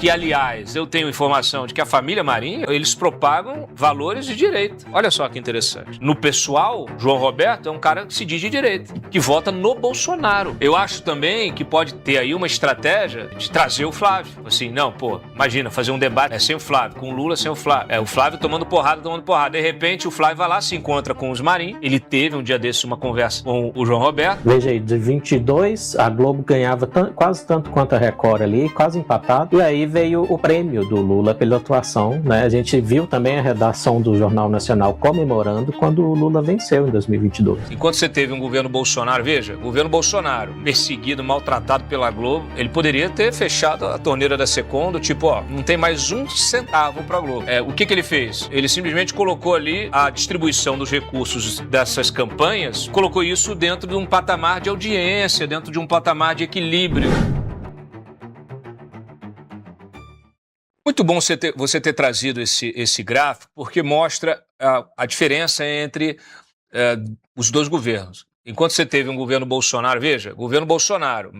que, aliás, eu tenho informação de que a família Marinho, eles propagam valores de direita. Olha só que interessante. No pessoal, João Roberto é um cara que se diz de direita, que vota no Bolsonaro. Eu acho também que pode ter aí uma estratégia de trazer o Flávio. Assim, não, pô, imagina, fazer um debate sem o Flávio, com o Lula sem o Flávio. O Flávio tomando porrada. De repente, o Flávio vai lá, se encontra com os Marinho. Ele teve um dia desses uma conversa com o João Roberto. Veja aí, de 22, a Globo ganhava quase tanto quanto a Record ali, quase empatado. E aí veio o prêmio do Lula pela atuação, né? A gente viu também a redação do Jornal Nacional comemorando quando o Lula venceu em 2022. Enquanto você teve um governo Bolsonaro, veja, governo Bolsonaro perseguido, maltratado pela Globo, ele poderia ter fechado a torneira da Secom, do tipo, ó, não tem mais um centavo pra Globo. O que ele fez? Ele simplesmente colocou ali a distribuição dos recursos dessas campanhas, colocou isso dentro de um patamar de audiência, dentro de um patamar de equilíbrio. Muito bom você ter trazido esse gráfico, porque mostra a diferença entre os dois governos. Enquanto você teve um governo Bolsonaro, veja, governo Bolsonaro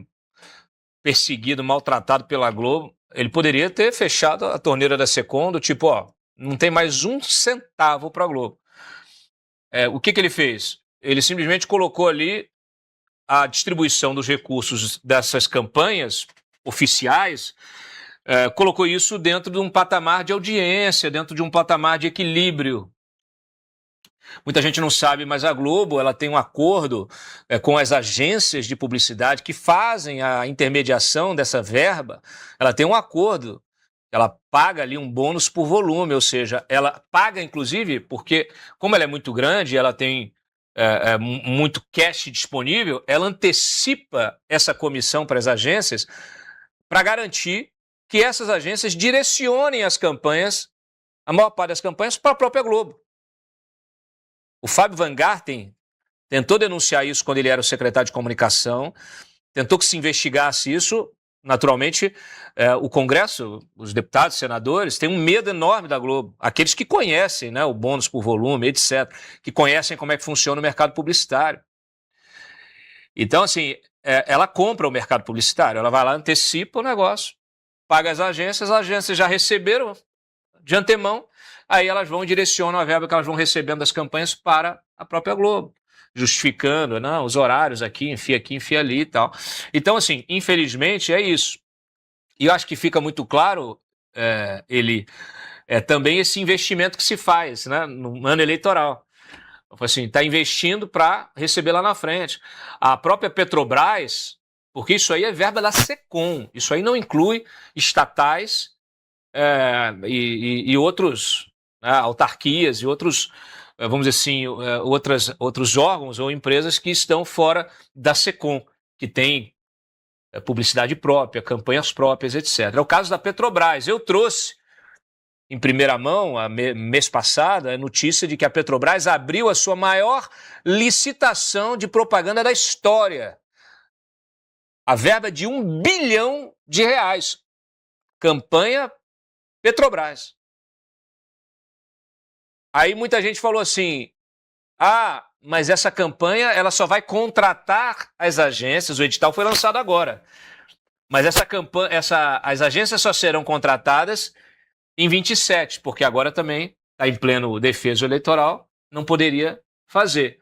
perseguido, maltratado pela Globo, ele poderia ter fechado a torneira da Secom, do tipo, ó, não tem mais um centavo para a Globo. O que ele fez? Ele simplesmente colocou ali a distribuição dos recursos dessas campanhas oficiais, colocou isso dentro de um patamar de audiência, dentro de um patamar de equilíbrio. Muita gente não sabe, mas a Globo ela tem um acordo com as agências de publicidade que fazem a intermediação dessa verba. Ela tem um acordo, ela paga ali um bônus por volume, ou seja, ela paga inclusive porque, como ela é muito grande, ela tem muito cash disponível, ela antecipa essa comissão para as agências para garantir que essas agências direcionem as campanhas, a maior parte das campanhas, para a própria Globo. O Fábio Van Garten tentou denunciar isso quando ele era o secretário de comunicação, tentou que se investigasse isso. Naturalmente, o Congresso, os deputados, senadores, têm um medo enorme da Globo. Aqueles que conhecem, né, o bônus por volume, etc., que conhecem como é que funciona o mercado publicitário. Então, assim, ela compra o mercado publicitário, ela vai lá, antecipa o negócio, paga as agências já receberam de antemão, aí elas vão e direcionam a verba que elas vão recebendo das campanhas para a própria Globo, justificando, não, os horários aqui, enfia ali e tal. Então, assim, infelizmente é isso. E eu acho que fica muito claro, também esse investimento que se faz, né, no ano eleitoral. Assim, está investindo para receber lá na frente. A própria Petrobras, porque isso aí é verba da Secom, isso aí não inclui estatais e outros, né, autarquias e outros, vamos dizer assim, outros órgãos ou empresas que estão fora da Secom, que tem publicidade própria, campanhas próprias, etc. É o caso da Petrobras. Eu trouxe em primeira mão, mês passado, a notícia de que a Petrobras abriu a sua maior licitação de propaganda da história. A verba de R$1 bilhão. Campanha Petrobras. Aí muita gente falou assim, mas essa campanha ela só vai contratar as agências, o edital foi lançado agora. Mas as agências só serão contratadas em 27, porque agora também está em pleno defeso eleitoral, não poderia fazer.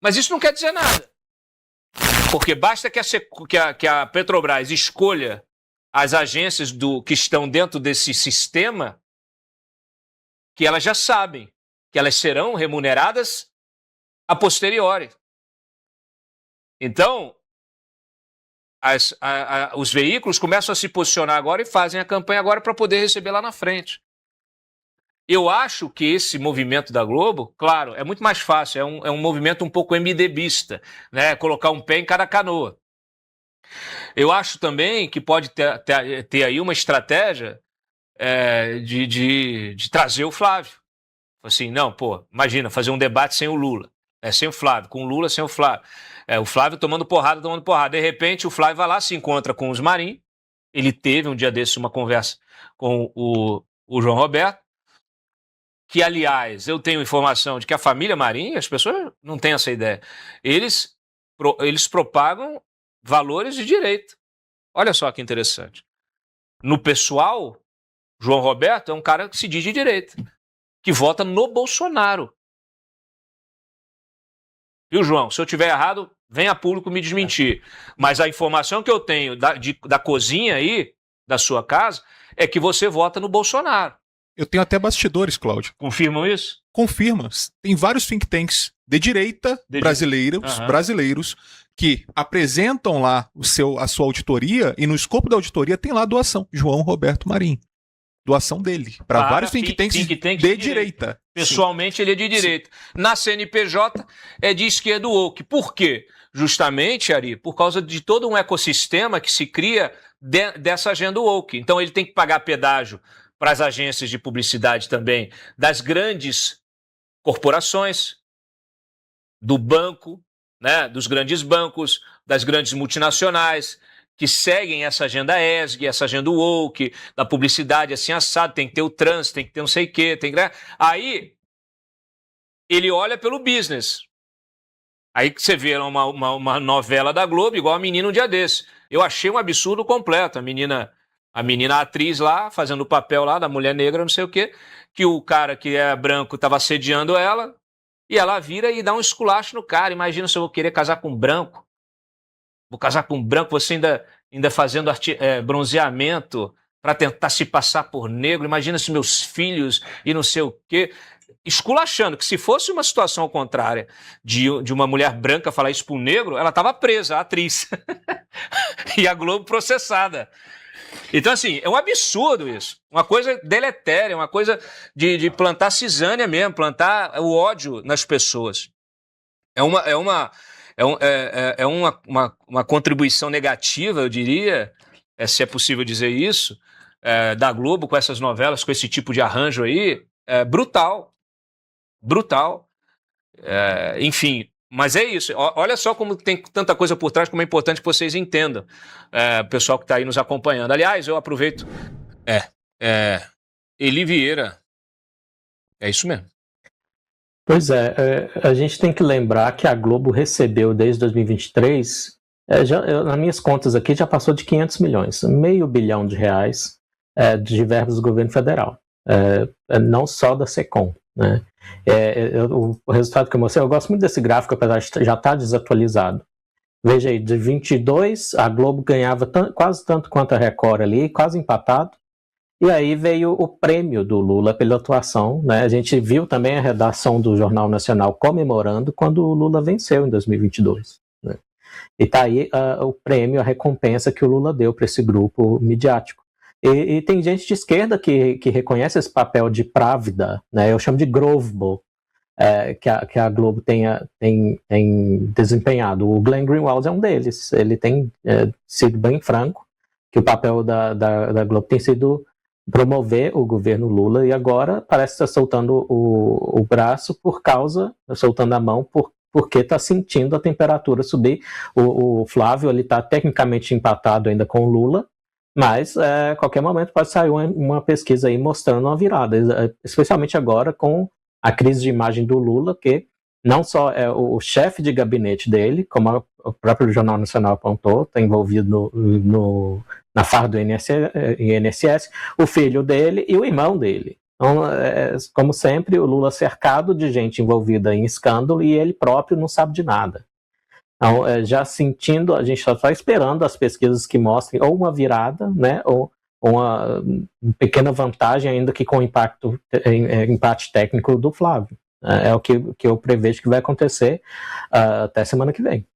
Mas isso não quer dizer nada, porque basta que a Petrobras escolha as agências que estão dentro desse sistema, que elas já sabem que elas serão remuneradas a posteriori. Então, os veículos começam a se posicionar agora e fazem a campanha agora para poder receber lá na frente. Eu acho que esse movimento da Globo, claro, é muito mais fácil, é um movimento um pouco MDBista, né? Colocar um pé em cada canoa. Eu acho também que pode ter aí uma estratégia de trazer o Flávio. Assim, não, pô, imagina, fazer um debate sem o Lula, sem o Flávio, com o Lula sem o Flávio. O Flávio tomando porrada. De repente, o Flávio vai lá, se encontra com os Marinho. Ele teve um dia desses uma conversa com o João Roberto, que, aliás, eu tenho informação de que a família Marinho, as pessoas não têm essa ideia, eles propagam valores de direita. Olha só que interessante. no pessoal, João Roberto é um cara que se diz de direita, que vota no Bolsonaro. Viu, João? Se eu tiver errado, venha a público me desmentir. Mas a informação que eu tenho da cozinha aí, da sua casa, é que você vota no Bolsonaro. Eu tenho até bastidores, Cláudio. Confirmam isso? Confirma. Tem vários think tanks de direita brasileiros que apresentam lá a sua auditoria e no escopo da auditoria tem lá a doação. João Roberto Marinho. Doação dele. Para vários think tanks de direita. Pessoalmente, sim, ele é de direita. Sim. Na CNPJ é de esquerda woke. Por quê? Justamente, Ari, por causa de todo um ecossistema que se cria dessa agenda woke. Então ele tem que pagar pedágio para as agências de publicidade também das grandes corporações, do banco, né, dos grandes bancos, das grandes multinacionais, que seguem essa agenda ESG, essa agenda woke, da publicidade assim assado, tem que ter o trans, tem que ter não sei o quê, tem que... Aí, ele olha pelo business. Aí que você vê uma novela da Globo, igual a menina um dia desse. Eu achei um absurdo completo. A menina atriz lá, fazendo o papel lá da mulher negra, não sei o quê, que o cara que é branco estava assediando ela, e ela vira e dá um esculacho no cara. Imagina se eu vou querer casar com um branco. Vou casar com um branco, você ainda fazendo bronzeamento para tentar se passar por negro. Imagina se meus filhos e não sei o quê. Esculachando, que se fosse uma situação ao contrária de uma mulher branca falar isso para um negro, ela estava presa, a atriz. E a Globo processada. Então, assim, é um absurdo isso. Uma coisa deletéria, uma coisa de plantar cisânia mesmo, plantar o ódio nas pessoas. É uma contribuição negativa, eu diria, se é possível dizer isso, da Globo com essas novelas, com esse tipo de arranjo aí, brutal. Brutal. Enfim, mas é isso. Olha só como tem tanta coisa por trás, como é importante que vocês entendam, o pessoal que está aí nos acompanhando. Aliás, eu aproveito... Eli Vieira. É isso mesmo. Pois é, a gente tem que lembrar que a Globo recebeu desde 2023, nas minhas contas aqui, já passou de 500 milhões, R$500 bilhão de verbas do governo federal, não só da SECOM, né? O resultado que eu mostrei, eu gosto muito desse gráfico, apesar de já estar desatualizado. Veja aí, de 22, a Globo ganhava quase tanto quanto a Record ali, quase empatado. E aí veio o prêmio do Lula pela atuação, né? A gente viu também a redação do Jornal Nacional comemorando quando o Lula venceu em 2022. Né? E tá aí o prêmio, a recompensa que o Lula deu para esse grupo midiático. E tem gente de esquerda que reconhece esse papel de právida, né? Eu chamo de Grovebo, que a Globo tem desempenhado. O Glenn Greenwald é um deles. Ele tem sido bem franco que o papel da Globo tem sido promover o governo Lula, e agora parece estar soltando o braço soltando a mão porque está sentindo a temperatura subir. O Flávio está tecnicamente empatado ainda com o Lula, mas a qualquer momento pode sair uma pesquisa aí mostrando uma virada, especialmente agora com a crise de imagem do Lula, que não só é o chefe de gabinete dele, como o próprio Jornal Nacional apontou, está envolvido na farra do INSS, o filho dele e o irmão dele. Então, como sempre, o Lula cercado de gente envolvida em escândalo e ele próprio não sabe de nada. Então, já sentindo, a gente só está esperando as pesquisas que mostrem ou uma virada, né, ou uma pequena vantagem, ainda que com empate técnico do Flávio. É o que eu prevejo que vai acontecer até semana que vem.